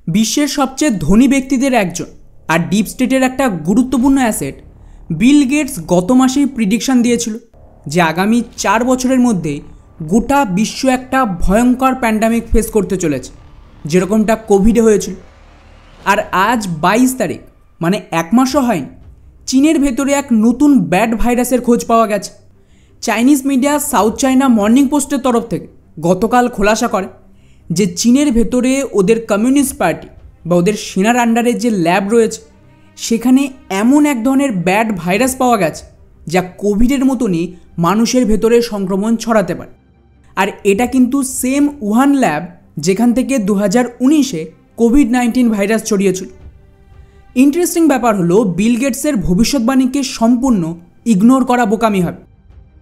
বিশ্বের সবচেয়ে ধনী ব্যক্তিদের একজন আর ডিপ স্টেটের একটা গুরুত্বপূর্ণ অ্যাসেট বিল গেটস গত মাসেই প্রিডিকশন দিয়েছিল যে আগামী 4 বছরের মধ্যে গোটা বিশ্ব একটা ভয়ঙ্কর প্যান্ডামিক ফেস করতে চলেছে, যেরকমটা কোভিডে হয়েছিল। আর আজ 22 তারিখ, মানে 1 মাসও হয়নি, চীনের ভেতরে এক নতুন ব্যাড ভাইরাসের খোঁজ পাওয়া গেছে। Chinese media south China morning পোস্টের তরফ থেকে গতকাল খোলাসা করে যে চীনের ভেতরে ওদের কমিউনিস্ট পার্টি বা ওদের সেনার আন্ডারে যে ল্যাব রয়েছে সেখানে এমন এক ধরনের ব্যাড ভাইরাস পাওয়া গেছে যা কোভিডের মতনই মানুষের ভেতরে সংক্রমণ ছড়াতে পারে। আর এটা কিন্তু সেম উহান ল্যাব যেখান থেকে 2019-এ কোভিড-19 ভাইরাস ছড়িয়েছিল। ইন্টারেস্টিং ব্যাপার হলো বিল গেটসের ভবিষ্যৎবাণীকে সম্পূর্ণ ইগনোর করা বোকামি হবে,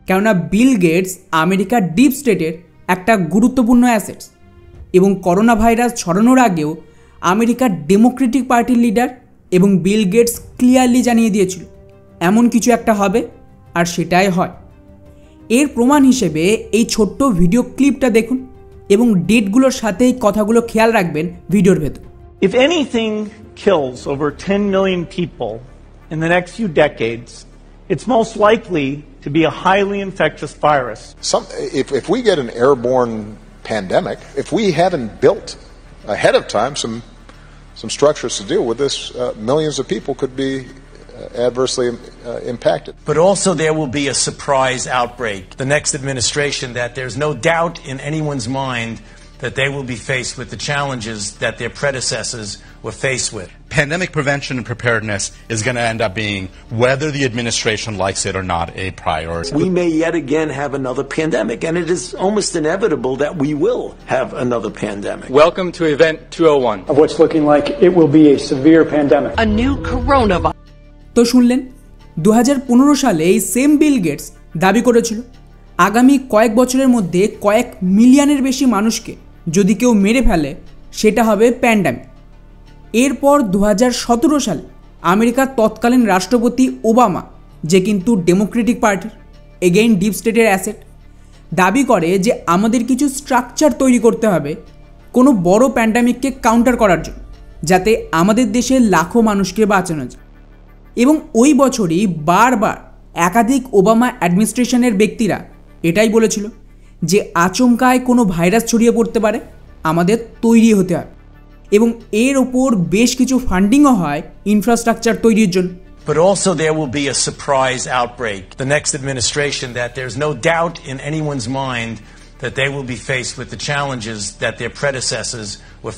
কেননা বিল গেটস আমেরিকার ডিপ স্টেটের একটা গুরুত্বপূর্ণ অ্যাসেটস এবং করোনা ভাইরাস ছড়ানোর আগেও আমেরিকার ডেমোক্রেটিক পার্টির লিডার এবং বিল গেটস ক্লিয়ারলি জানিয়ে দিয়েছিল এমন কিছু একটা হবে, আর সেটাই হয়। এর প্রমাণ হিসেবে এই ছোট্ট ভিডিও ক্লিপটা দেখুন এবং ডেটগুলোর সাথে এই কথাগুলো খেয়াল রাখবেন ভিডিওর ভেতর। If anything kills over 10 million people in the next few decades, it's most likely to be a highly infectious virus. If we get an airborne pandemic, if we haven't built ahead of time some structures to deal with this, millions of people could be adversely impacted. But also there will be a surprise outbreak. The next administration, that there's no doubt in anyone's mind that they will be faced with the challenges that their predecessors were faced with. Pandemic prevention and preparedness is going to end up being, whether the administration likes it or not, a priority. We may yet again have another pandemic, and it is almost inevitable that we will have another pandemic. Welcome to Event 201. Of what's looking like it will be a severe pandemic. A new coronavirus. তো শুনলেন, 2015 সালে এই same Bill Gates দাবি করেছিল আগামী কয়েক বছরের মধ্যে কয়েক মিলিয়নের বেশি মানুষকে যদি কেউ মেরে ফেলে সেটা হবে প্যান্ডামিক। এরপর 2017 সালে আমেরিকার তৎকালীন রাষ্ট্রপতি ওবামা, যে কিন্তু ডেমোক্রেটিক পার্টির এগেইন ডিপ স্টেটের অ্যাসেট, দাবি করে যে আমাদের কিছু স্ট্রাকচার তৈরি করতে হবে কোনো বড় প্যান্ডামিককে কাউন্টার করার জন্য, যাতে আমাদের দেশের লাখো মানুষকে বাঁচানো যায়। এবং ওই বছরই বারবার একাধিক ওবামা অ্যাডমিনিস্ট্রেশনের ব্যক্তিরা এটাই বলেছিল যে আচমকায় কোনো ভাইরাস ছড়িয়ে পড়তে পারে, আমাদের তৈরি হতে হবে। এবং এর ওপর বেশ কিছু ফান্ডিংও হয় ইনফ্রাস্ট্রাকচার তৈরির জন্য। But also there will be a surprise outbreak. The next administration, that there's no doubt in anyone's mind that they will be faced with the challenges that their predecessors were.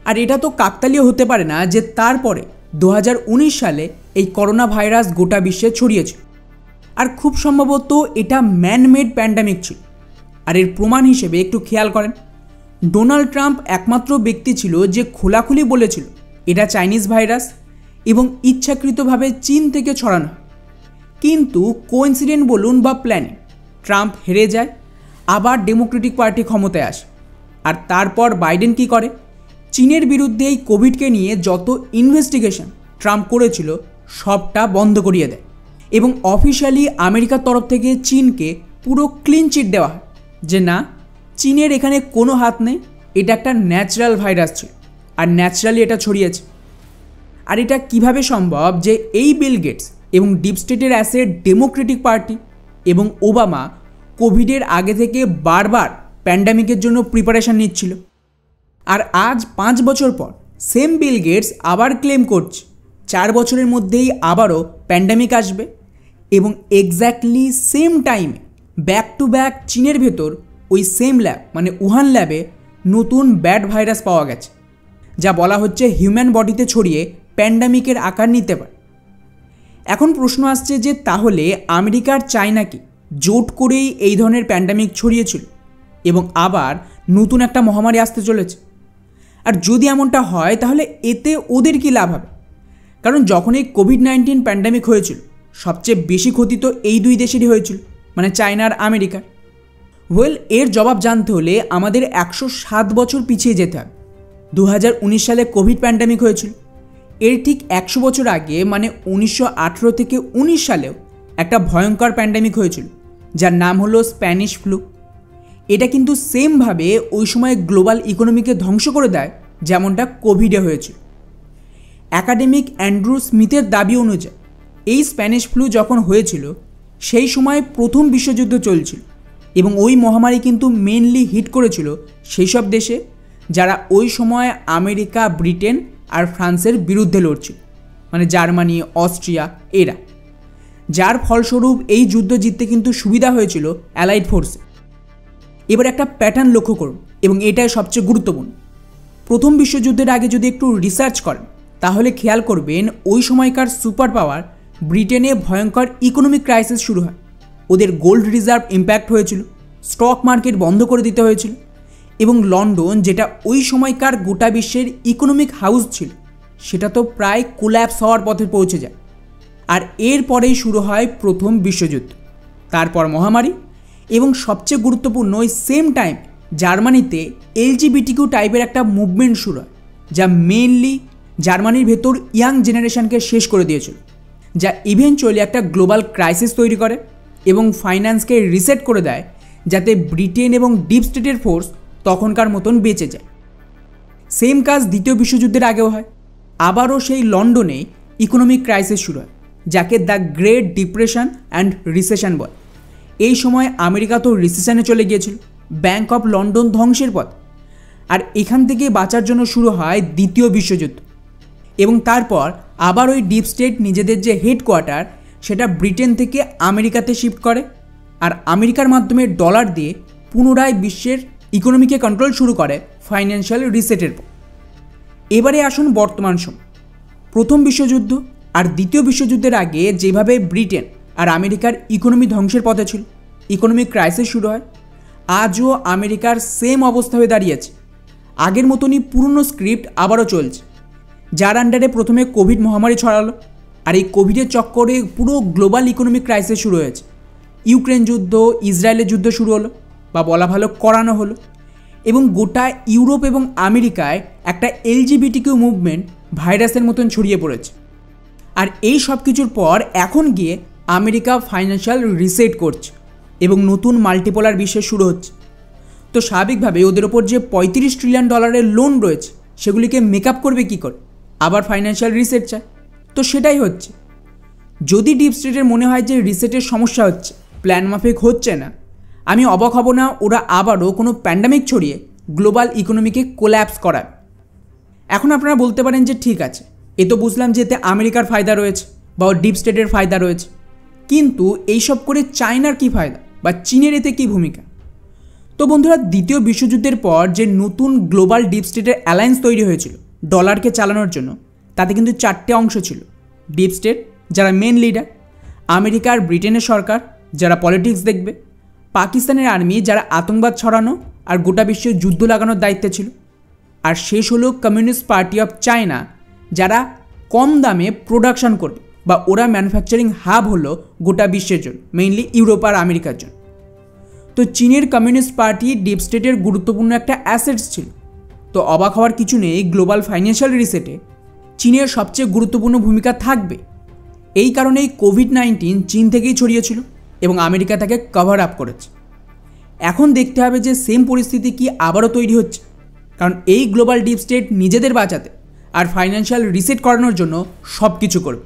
আর এটা তো কাকতালীয় হতে পারে না যে তারপরে 2019 সালে এই করোনা ভাইরাস গোটা বিশ্বে ছড়িয়েছিল, আর খুব সম্ভবত এটা ম্যানমেড প্যান্ডামিক ছিল। আর এর প্রমাণ হিসেবে একটু খেয়াল করেন, ডোনাল্ড ট্রাম্প একমাত্র ব্যক্তি ছিল যে খোলাখুলি বলেছিল এটা চাইনিজ ভাইরাস এবং ইচ্ছাকৃতভাবে চীন থেকে ছড়ানো। কিন্তু কোইন্সিডেন্ট বলুন বা প্ল্যানিং, ট্রাম্প হেরে যায়, আবার ডেমোক্রেটিক পার্টি ক্ষমতায় আসে। আর তারপর বাইডেন কি করে, চীনের বিরুদ্ধে এই কোভিডকে নিয়ে যত ইনভেস্টিগেশন ট্রাম্প করেছিল সবটা বন্ধ করিয়ে দেয় এবং অফিশিয়ালি আমেরিকার তরফ থেকে চীনকে পুরো ক্লিন চিট দেওয়া হয় যে না, চীনের এখানে কোনো হাত নেই, এটা একটা ন্যাচারাল ভাইরাস ছিল আর ন্যাচারালি এটা ছড়িয়েছে। আর এটা কিভাবে সম্ভব যে এই বিল গেটস এবং ডিপ স্টেটের অ্যাসেট ডেমোক্রেটিক পার্টি এবং ওবামা কোভিডের আগে থেকে বারবার প্যান্ডামিকের জন্য প্রিপারেশন নিচ্ছিল, আর আজ 5 বছর পর সেম বিল গেটস আবার ক্লেম করছে 4 বছরের মধ্যেই আবারও প্যান্ডামিক আসবে এবং এক্স্যাক্টলি সেম টাইমে ব্যাক টু ব্যাক চীনের ভেতর ওই সেম ল্যাব মানে উহান ল্যাবে নতুন ব্যাড ভাইরাস পাওয়া গেছে, যা বলা হচ্ছে হিউম্যান বডিতে ছড়িয়ে প্যান্ডামিকের আকার নিতে পারে। এখন প্রশ্ন আসছে যে তাহলে আমেরিকার চায়না কি জোট করেই এই ধরনের প্যান্ডামিক ছড়িয়েছিল এবং আবার নতুন একটা মহামারী আসতে চলেছে? আর যদি এমনটা হয় তাহলে এতে ওদের কি লাভ হবে? কারণ যখন এই কোভিড-19 প্যান্ডামিক হয়েছিল সবচেয়ে বেশি ক্ষতি তো এই দুই দেশেরই হয়েছিল, মানে চায়না আর আমেরিকার। ওয়েল, এর জবাব জানতে হলে আমাদের 107 বছর পিছিয়ে যেতে হবে। 2019 সালে কোভিড প্যান্ডামিক হয়েছিল। এর ঠিক 100 বছর আগে মানে 1918 থেকে 19 সালেও একটা ভয়ঙ্কর প্যান্ডামিক হয়েছিল যার নাম হলো স্প্যানিশ ফ্লু। এটা কিন্তু সেমভাবে ওই সময় গ্লোবাল ইকোনমিকে ধ্বংস করে দেয় যেমনটা কোভিডে হয়েছিল। অ্যাকাডেমিক অ্যান্ড্রু স্মিথের দাবি অনুযায়ী এই স্প্যানিশ ফ্লু যখন হয়েছিল সেই সময় প্রথম বিশ্বযুদ্ধ চলছিল এবং ওই মহামারী কিন্তু মেনলি হিট করেছিল সেই সব দেশে যারা ওই সময় আমেরিকা, ব্রিটেন আর ফ্রান্সের বিরুদ্ধে লড়ছিল, মানে জার্মানি, অস্ট্রিয়া এরা, যার ফলস্বরূপ এই যুদ্ধ জিততে কিন্তু সুবিধা হয়েছিল অ্যালাইড ফোর্সে। এবার একটা প্যাটার্ন লক্ষ্য করুন এবং এটাই সবচেয়ে গুরুত্বপূর্ণ। প্রথম বিশ্বযুদ্ধের আগে যদি একটু রিসার্চ করেন তাহলে খেয়াল করবেন ওই সময়কার সুপার পাওয়ার ব্রিটেনে ভয়ঙ্কর ইকোনমিক ক্রাইসিস শুরু হয়। ওদের গোল্ড রিজার্ভ ইম্প্যাক্ট হয়েছিল, স্টক মার্কেট বন্ধ করে দিতে হয়েছিল এবং লন্ডন, যেটা ওই সময়কার গোটা বিশ্বের ইকোনমিক হাউস ছিল, সেটা তো প্রায় কোল্যাপস হওয়ার পথে পৌঁছে যায়। আর এরপরেই শুরু হয় প্রথম বিশ্বযুদ্ধ, তারপর মহামারী এবং সবচেয়ে গুরুত্বপূর্ণ ওই সেম টাইম জার্মানিতে এলজিবিটিকিউ টাইপের একটা মুভমেন্ট শুরু হয়, যা মেইনলি জার্মানির ভেতর ইয়াং জেনারেশনকে শেষ করে দিয়েছিল, যা ইভেনচুয়ালি একটা গ্লোবাল ক্রাইসিস তৈরি করে এবং ফাইন্যান্সকে রিসেট করে দেয় যাতে ব্রিটেন এবং ডিপ স্টেটের ফোর্স তখনকার মতন বেঁচে যায়। সেম কাজ দ্বিতীয় বিশ্বযুদ্ধের আগেও হয়। আবারও সেই লন্ডনে ইকোনমিক ক্রাইসিস শুরু হয়, যাকে the great depression and recession বলে। এই সময় আমেরিকা তো রিসেশনে চলে গিয়েছিল, ব্যাংক অফ লন্ডন ধ্বংসের পথ, আর এখান থেকে বাঁচার জন্য শুরু হয় দ্বিতীয় বিশ্বযুদ্ধ। এবং তারপর আবার ওই ডিপ স্টেট নিজেদের যে হেডকোয়ার্টার সেটা ব্রিটেন থেকে আমেরিকাতে শিফট করে, আর আমেরিকার মাধ্যমে ডলার দিয়ে পুনরায় বিশ্বের ইকোনমিকে কন্ট্রোল শুরু করে ফাইন্যান্সিয়াল রিসেটের পর। এবারে আসুন বর্তমান সময়। প্রথম বিশ্বযুদ্ধ আর দ্বিতীয় বিশ্বযুদ্ধের আগে যেভাবে ব্রিটেন আর আমেরিকার ইকোনমি ধ্বংসের পথে ছিল, ইকোনমিক ক্রাইসিস শুরু হয়, আজও আমেরিকার সেম অবস্থা হয়ে দাঁড়িয়েছে। আগের মতনই পুরনো স্ক্রিপ্ট আবারও চলছে, যার আন্ডারে প্রথমে কোভিড মহামারী ছড়ালো, আর এই কোভিডের চক্করে পুরো গ্লোবাল ইকোনমিক ক্রাইসিস শুরু হয়েছে। ইউক্রেন যুদ্ধ, ইসরায়েলের যুদ্ধ শুরু হলো, বা বলা ভালো করানো হলো, এবং গোটা ইউরোপ এবং আমেরিকায় একটা এলজিবিটিকিউ মুভমেন্ট ভাইরাসের মতন ছড়িয়ে পড়েছে। আর এই সব কিছুর পর এখন গিয়ে আমেরিকা ফাইন্যান্সিয়াল রিসেট করছে এবং নতুন মাল্টিপোলার বিশ্ব শুরু হচ্ছে। তো স্বাভাবিকভাবে ওদের ওপর যে $35 ট্রিলিয়ন লোন রয়েছে সেগুলিকে মেকআপ করবে কী করে? আবার ফাইন্যান্সিয়াল রিসেট চায়। তো সেটাই হচ্ছে। যদি ডিপ স্টেটের মনে হয় যে রিসেটের সমস্যা হচ্ছে, প্ল্যান মাফিক হচ্ছে না, আমি অবাক হব না ওরা আবারও কোনো প্যান্ডামিক ছড়িয়ে গ্লোবাল ইকোনমিকে কোল্যাপস করায়। এখন আপনারা বলতে পারেন যে ঠিক আছে, এ তো বুঝলাম যে এতে আমেরিকার ফায়দা রয়েছে বা ডিপ স্টেটের ফায়দা রয়েছে, কিন্তু এইসব করে চায়নার কী ফায়দা বা চীনের এতে কী ভূমিকা? তো বন্ধুরা, দ্বিতীয় বিশ্বযুদ্ধের পর যে নতুন গ্লোবাল ডিপ স্টেটের অ্যালায়েন্স তৈরি হয়েছিল ডলারকে চালানোর জন্য, তাতে কিন্তু 4টে অংশ ছিল। ডিপ স্টেট, যারা মেন লিডার; আমেরিকা আর ব্রিটেনের সরকার, যারা পলিটিক্স দেখবে; পাকিস্তানের আর্মি, যারা আতঙ্কবাদ ছড়ানো আর গোটা বিশ্বে যুদ্ধ লাগানোর দায়িত্বে ছিল; আর শেষ হলো কমিউনিস্ট পার্টি অফ চায়না, যারা কম দামে প্রোডাকশন করবে, বা ওরা ম্যানুফ্যাকচারিং হাব হলো গোটা বিশ্বের জন্য, মেইনলি ইউরোপ আর আমেরিকার জন্য। তো চীনের কমিউনিস্ট পার্টি ডিপ স্টেটের গুরুত্বপূর্ণ একটা অ্যাসেটস ছিল। তো অবাক হওয়ার কিছু নেই, গ্লোবাল ফাইন্যান্সিয়াল রিসেটে চীনের সবচেয়ে গুরুত্বপূর্ণ ভূমিকা থাকবে। এই কারণেই কোভিড-19 চীন থেকেই ছড়িয়েছিল এবং আমেরিকা তাকে কভার আপ করেছে। এখন দেখতে হবে যে সেম পরিস্থিতি কি আবারও তৈরি হচ্ছে, কারণ এই গ্লোবাল ডিপ স্টেট নিজেদের বাঁচাতে আর ফাইন্যান্সিয়াল রিসেট করানোর জন্য সব কিছু করবে।